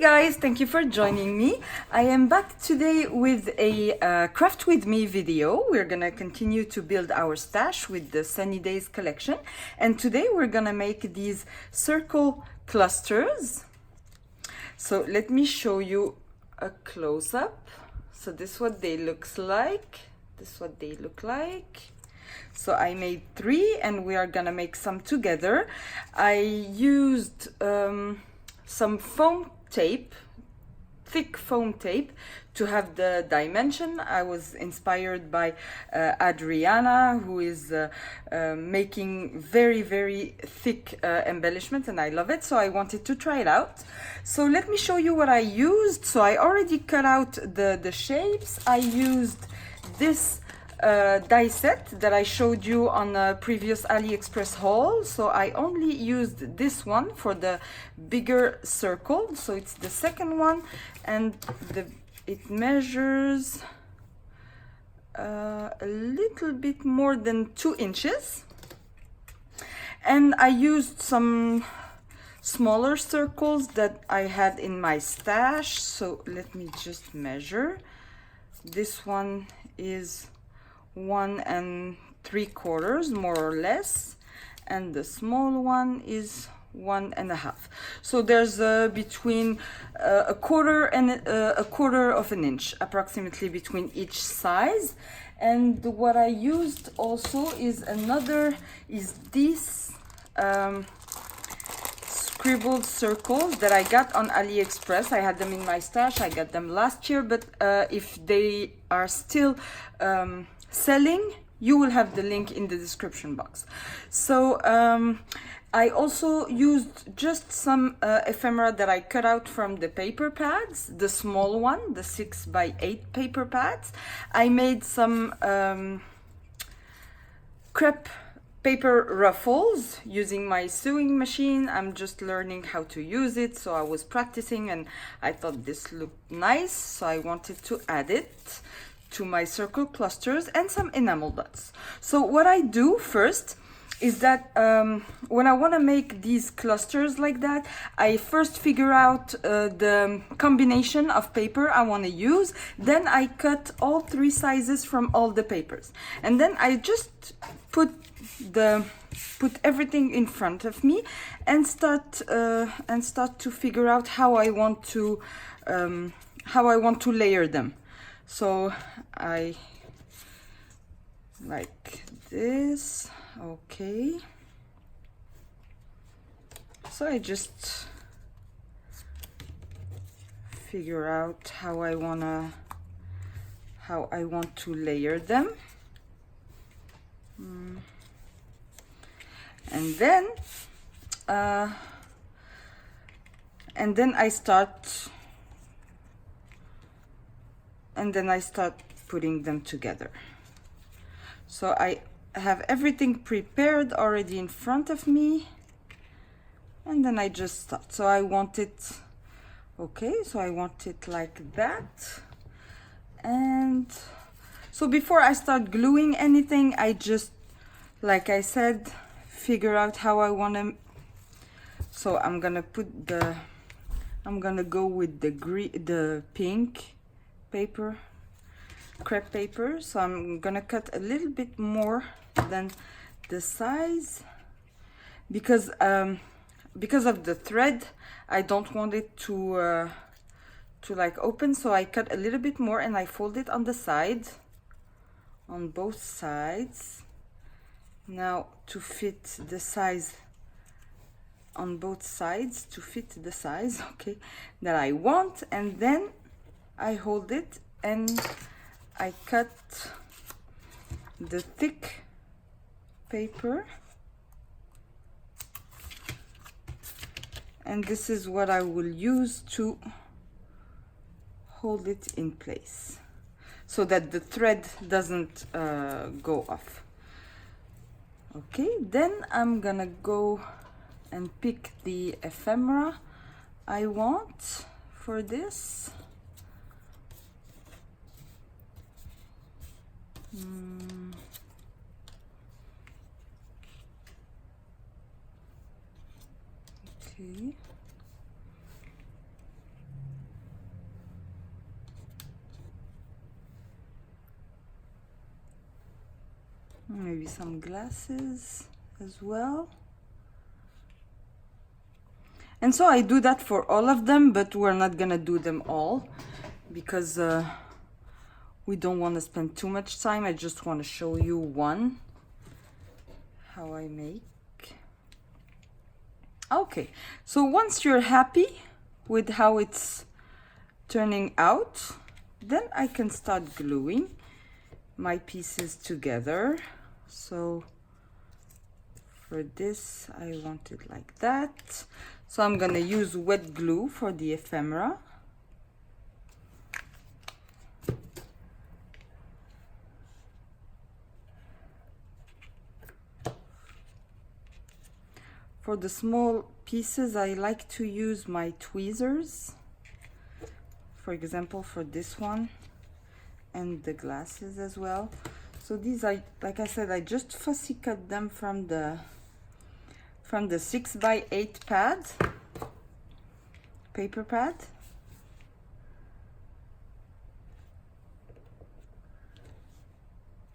guys, thank you for joining me. I am back today with a craft with me video. We're gonna continue to build our stash with the Sunny Days collection, and today we're gonna make these circle clusters. So let me show you a close-up. So this is what they looks like. This is what they look like. So I made 3 and we are gonna make some together. I used some foam tape, thick foam tape, to have the dimension. I was inspired by Adriana, who is making very thick embellishments, and I love it, so I wanted to try it out. So let me show you what I used. So I already cut out the shapes. I used this die set that I showed you on a previous AliExpress haul. So I only used this one for the bigger circle. So it's the second one, and it measures a little bit more than 2 inches. And I used some smaller circles that I had in my stash. So let me just measure. This one is 1 3/4 more or less, and the small one is 1.5. So there's between a quarter and a quarter of an inch approximately between each size. And what I used also is these scribbled circles that I got on AliExpress. I had them in my stash. I got them last year, but if they are still selling, you will have the link in the description box. So I also used just some ephemera that I cut out from the paper pads, the small one, the 6x8 paper pads. I made some crepe paper ruffles using my sewing machine. I'm just learning how to use it, so I was practicing and I thought this looked nice, so I wanted to add it to my circle clusters, and some enamel dots. So what I do first is that when I want to make these clusters like that, I first figure out the combination of paper I want to use. Then I cut all 3 sizes from all the papers, and then I just put everything in front of me and start to figure out how I want to layer them. So I like this. Okay, so I just figure out how I want to layer them. And then I start putting them together. So I have everything prepared already in front of me, and then I just start. So I want it, okay, so I want it like that. And so before I start gluing anything, I just, like I said, figure out how I want to. So I'm gonna go with the pink paper, crepe paper. So I'm gonna cut a little bit more than the size because of the thread. I don't want it to like open, so I cut a little bit more and I fold it on the side, on both sides. Now to fit the size on both sides, to fit the size, okay, that I want, and then I hold it and I cut the thick paper, and this is what I will use to hold it in place so that the thread doesn't go off. Okay, then I'm gonna go and pick the ephemera I want for this. Okay. Maybe some glasses as well. And so I do that for all of them, but we're not gonna do them all because we don't want to spend too much time. I just want to show you one, how I make. Okay, so once you're happy with how it's turning out, then I can start gluing my pieces together. So for this, I want it like that. So I'm gonna use wet glue for the ephemera. For the small pieces, I like to use my tweezers. For example, for this one and the glasses as well. So these, like I said, I just fussy cut them from the 6x8 pad, paper pad.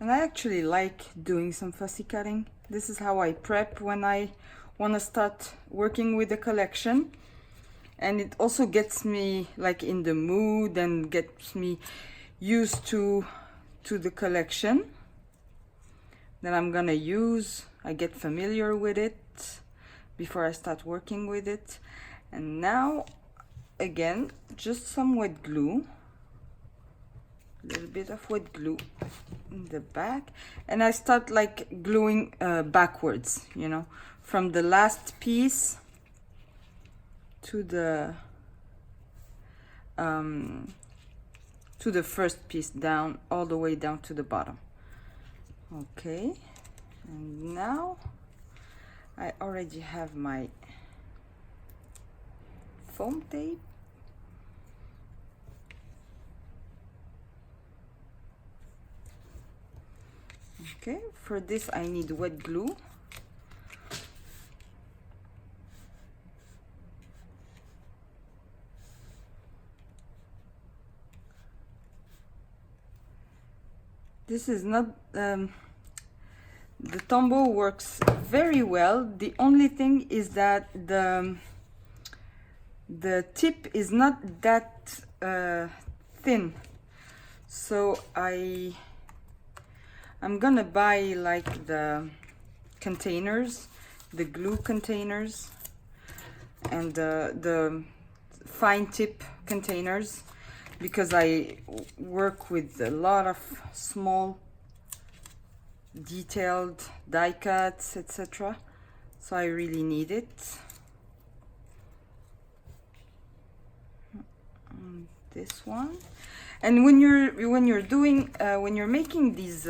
And I actually like doing some fussy cutting. This is how I prep when I want to start working with the collection. And it also gets me like in the mood and gets me used to the collection that I'm gonna use. I get familiar with it before I start working with it. And now, again, just some wet glue. A little bit of wet glue in the back. And I start like gluing backwards, you know, from the last piece to the first piece down, all the way down to the bottom. Okay, and now I already have my foam tape. Okay, for this I need wet glue. This is not, the Tombow works very well. The only thing is that the tip is not that thin. So I'm gonna buy like the containers, the glue containers, and the fine tip containers, because I work with a lot of small detailed die cuts, etc. So I really need it. This one. And when you're doing when you're making these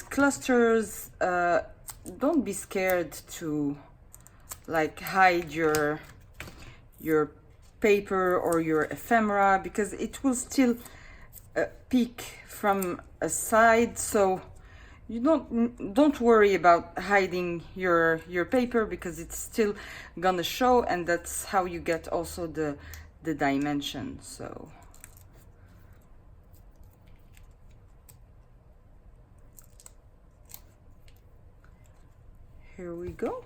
clusters, don't be scared to like hide your paper or your ephemera, because it will still peek from a side. So you don't worry about hiding your paper, because it's still gonna show, and that's how you get also the dimension. So here we go.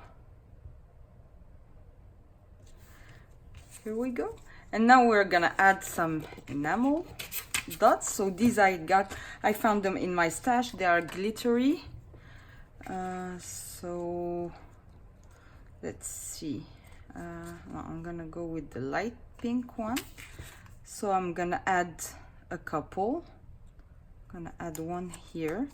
Here we go. And now we're gonna add some enamel dots. So these I found them in my stash. They are glittery. So let's see. Well, I'm gonna go with the light pink one. So I'm gonna add a couple. I'm gonna add one here.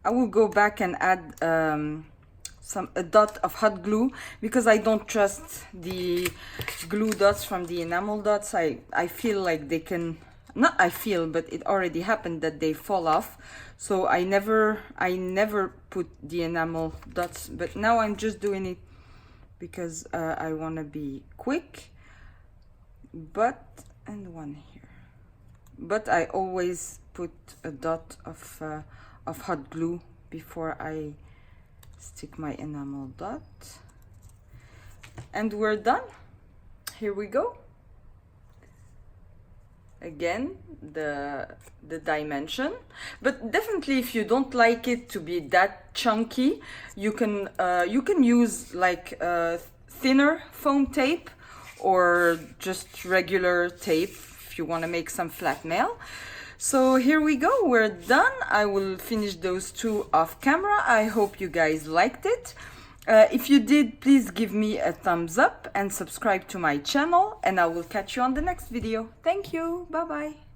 I will go back and add a dot of hot glue, because I don't trust the glue dots from the enamel dots. I feel like they can, not I feel, but it already happened that they fall off. So I never put the enamel dots, but now I'm just doing it because I want to be quick. And one here. But I always put a dot of hot glue before I stick my enamel dot. And we're done. Here we go. again the dimension, but definitely if you don't like it to be that chunky, you can use like thinner foam tape or just regular tape if you want to make some flat mail. So here we go, we're done. I will finish those two off camera. I hope you guys liked it. If you did, please give me a thumbs up and subscribe to my channel, and I will catch you on the next video. Thank you, bye bye.